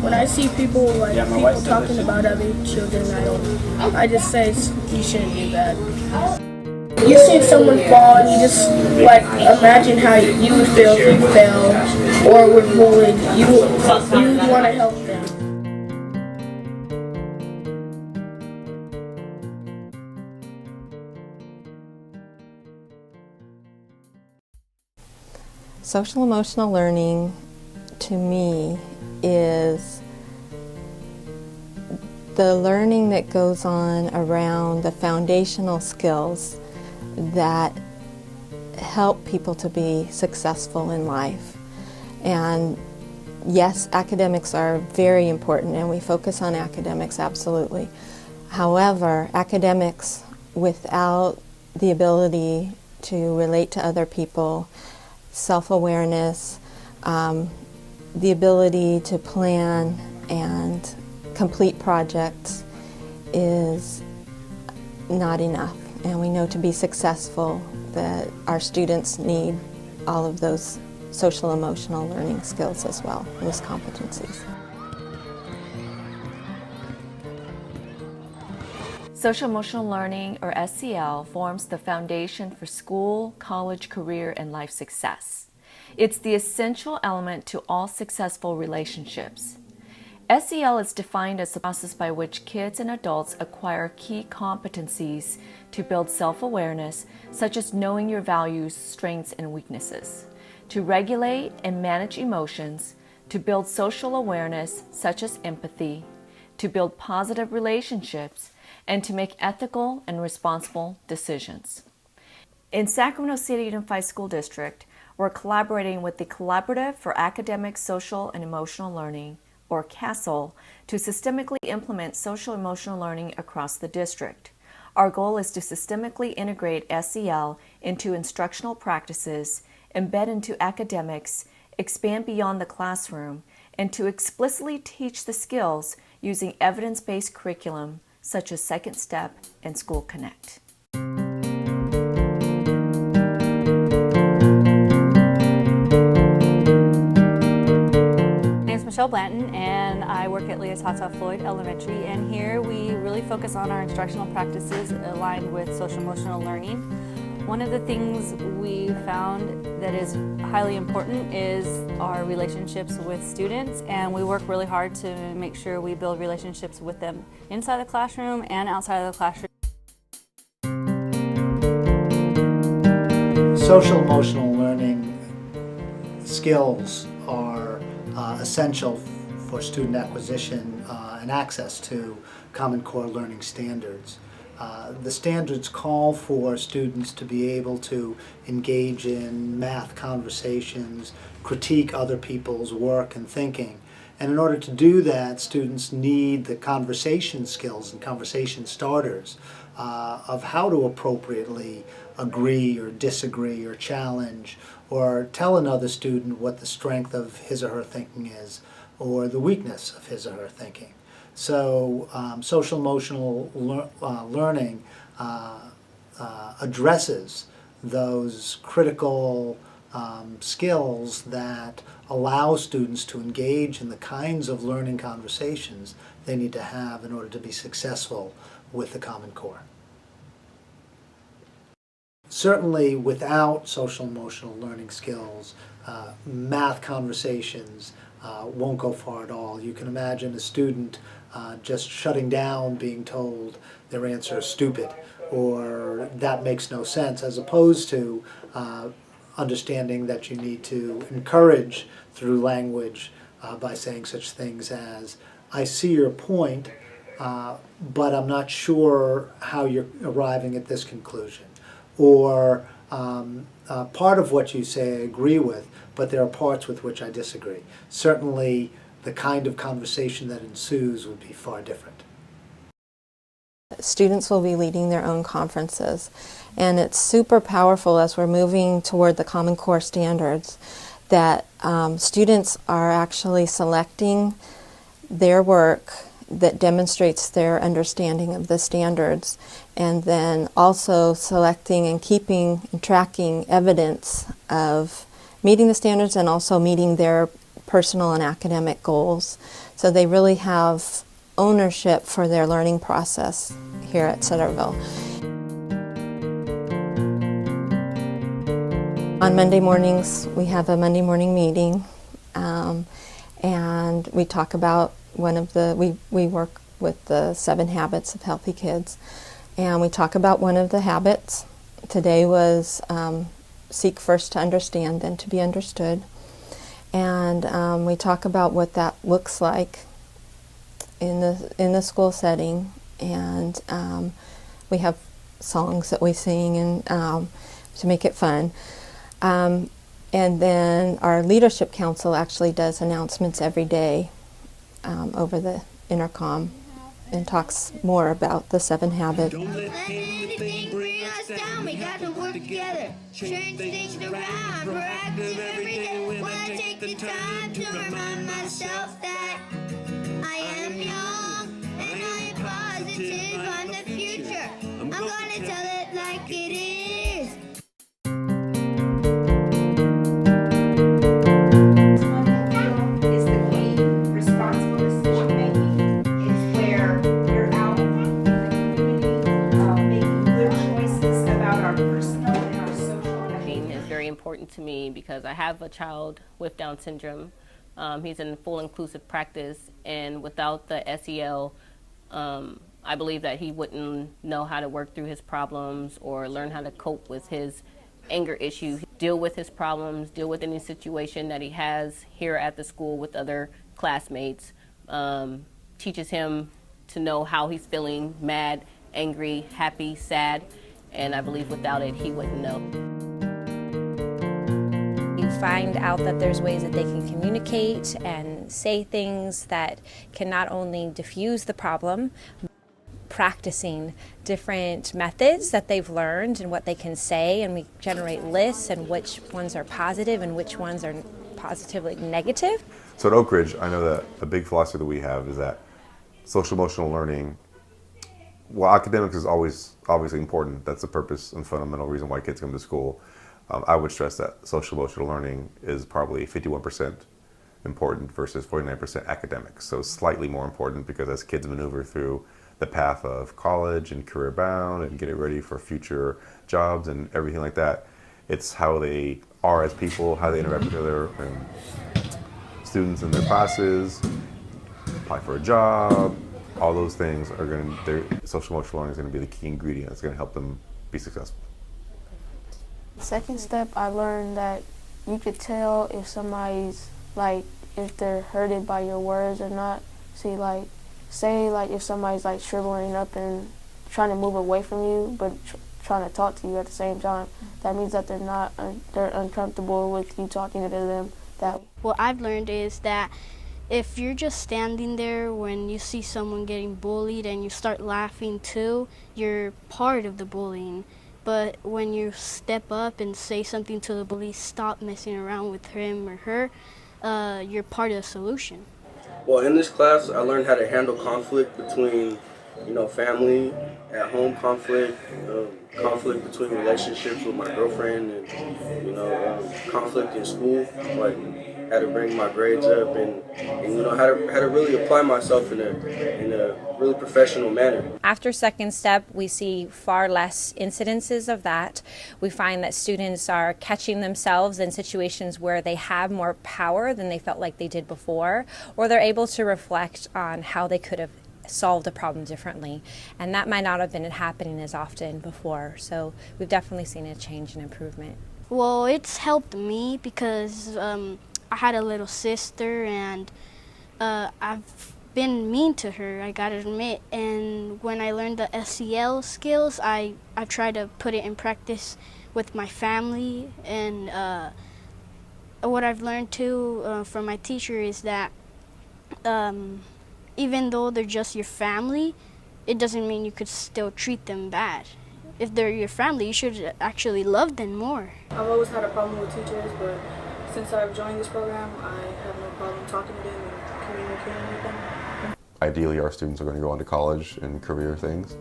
when I see people people talking about other children, I just say you shouldn't do that. You see someone fall, and you just imagine how you would feel if you fell or were bullied. You want to help them. Social emotional learning, to me, is the learning that goes on around the foundational skills that help people to be successful in life. And yes, academics are very important, and we focus on academics, absolutely. However, academics without the ability to relate to other people, self-awareness, the ability to plan and complete projects is not enough. And we know to be successful that our students need all of those social emotional learning skills as well, those competencies. Social emotional learning, or SEL, forms the foundation for school, college, career, and life success. It's the essential element to all successful relationships. SEL is defined as the process by which kids and adults acquire key competencies to build self-awareness, such as knowing your values, strengths, and weaknesses, to regulate and manage emotions, to build social awareness, such as empathy, to build positive relationships, and to make ethical and responsible decisions. In Sacramento City Unified School District, we're collaborating with the Collaborative for Academic, Social, and Emotional Learning, or CASEL, to systemically implement social emotional learning across the district. Our goal is to systemically integrate SEL into instructional practices, embed into academics, expand beyond the classroom, and to explicitly teach the skills using evidence-based curriculum such as Second Step and School Connect. Blanton, and I work at Leataata Floyd Elementary, and here we really focus on our instructional practices aligned with social emotional learning. One of the things we found that is highly important is our relationships with students, and we work really hard to make sure we build relationships with them inside the classroom and outside of the classroom. Social emotional learning skills are essential for student acquisition and access to Common Core learning standards. The standards call for students to be able to engage in math conversations, critique other people's work and thinking. And in order to do that, students need the conversation skills and conversation starters of how to appropriately agree or disagree or challenge or tell another student what the strength of his or her thinking is or the weakness of his or her thinking. So social emotional learning addresses those critical skills that allow students to engage in the kinds of learning conversations they need to have in order to be successful with the Common Core. Certainly without social emotional learning skills, math conversations won't go far at all. You can imagine a student just shutting down, being told their answer is stupid or that makes no sense, as opposed to understanding that you need to encourage through language by saying such things as, I see your point, but I'm not sure how you're arriving at this conclusion. Or part of what you say I agree with, but there are parts with which I disagree. Certainly the kind of conversation that ensues would be far different. Students will be leading their own conferences, and it's super powerful as we're moving toward the Common Core standards that students are actually selecting their work that demonstrates their understanding of the standards, and then also selecting and keeping and tracking evidence of meeting the standards and also meeting their personal and academic goals. So they really have ownership for their learning process here at Centerville. On Monday mornings, we have a Monday morning meeting, and we talk about we work with the 7 habits of healthy kids, and we talk about one of the habits. Today was seek first to understand, then to be understood. And we talk about what that looks like in the school setting, and we have songs that we sing and to make it fun. And then our leadership council actually does announcements every day over the intercom and talks more about the 7 habits. Don't let anything bring us down. We got to work together, change things around, proactive every day. Wanna take the time to remind myself that I am young and I am positive on the future. I'm gonna tell it like it is. Is the key. Responsible decision making is where you're out in the community making good choices about our personal and our social behavior. Is very important to me because I have a child with Down syndrome. He's in full inclusive practice, and without the SEL, I believe that he wouldn't know how to work through his problems or learn how to cope with his anger issues, deal with his problems, deal with any situation that he has here at the school with other classmates, teaches him to know how he's feeling, mad, angry, happy, sad, and I believe without it, he wouldn't know. You find out that there's ways that they can communicate and say things that can not only diffuse the problem, practicing different methods that they've learned and what they can say, and we generate lists and which ones are positive and which ones are positively negative. So at Oak Ridge, I know that a big philosophy that we have is that social emotional learning, well, academics is always obviously important. That's the purpose and fundamental reason why kids come to school. I would stress that social emotional learning is probably 51% important versus 49% academics. So slightly more important because as kids maneuver through the path of college and career bound and getting ready for future jobs and everything like that, it's how they are as people, how they interact with other students in their classes, apply for a job, all those things are social emotional learning is going to be the key ingredient that's going to help them be successful. Second step, I learned that you could tell if somebody's if they're hurted by your words or not. Say if somebody's shriveling up and trying to move away from you, but trying to talk to you at the same time, that means that they're uncomfortable with you talking to them that way. What I've learned is that if you're just standing there when you see someone getting bullied and you start laughing too, you're part of the bullying. But when you step up and say something to the bully, stop messing around with him or her, you're part of the solution. Well, in this class, I learned how to handle conflict between, family, at home conflict, conflict between relationships with my girlfriend, and conflict in school, how to bring my grades up, and how to really apply myself in a really professional manner. After second step, we see far less incidences of that. We find that students are catching themselves in situations where they have more power than they felt like they did before, or they're able to reflect on how they could have solved a problem differently, and that might not have been happening as often before. So we've definitely seen a change and improvement. Well, it's helped me because I had a little sister, and I've been mean to her, I gotta admit, and when I learned the SEL skills, I try to put it in practice with my family, and what I've learned too from my teacher is that even though they're just your family, it doesn't mean you could still treat them bad. If they're your family, you should actually love them more. I've always had a problem with teachers, but since I've joined this program, I have no problem talking to them and communicating with them. Ideally, our students are going to go on to college and career things.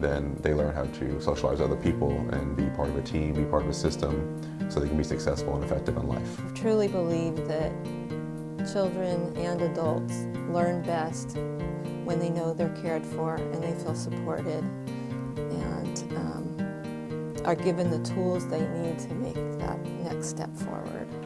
Then they learn how to socialize with other people and be part of a team, be part of a system, so they can be successful and effective in life. I truly believe that children and adults learn best when they know they're cared for and they feel supported and are given the tools they need to make that next step forward.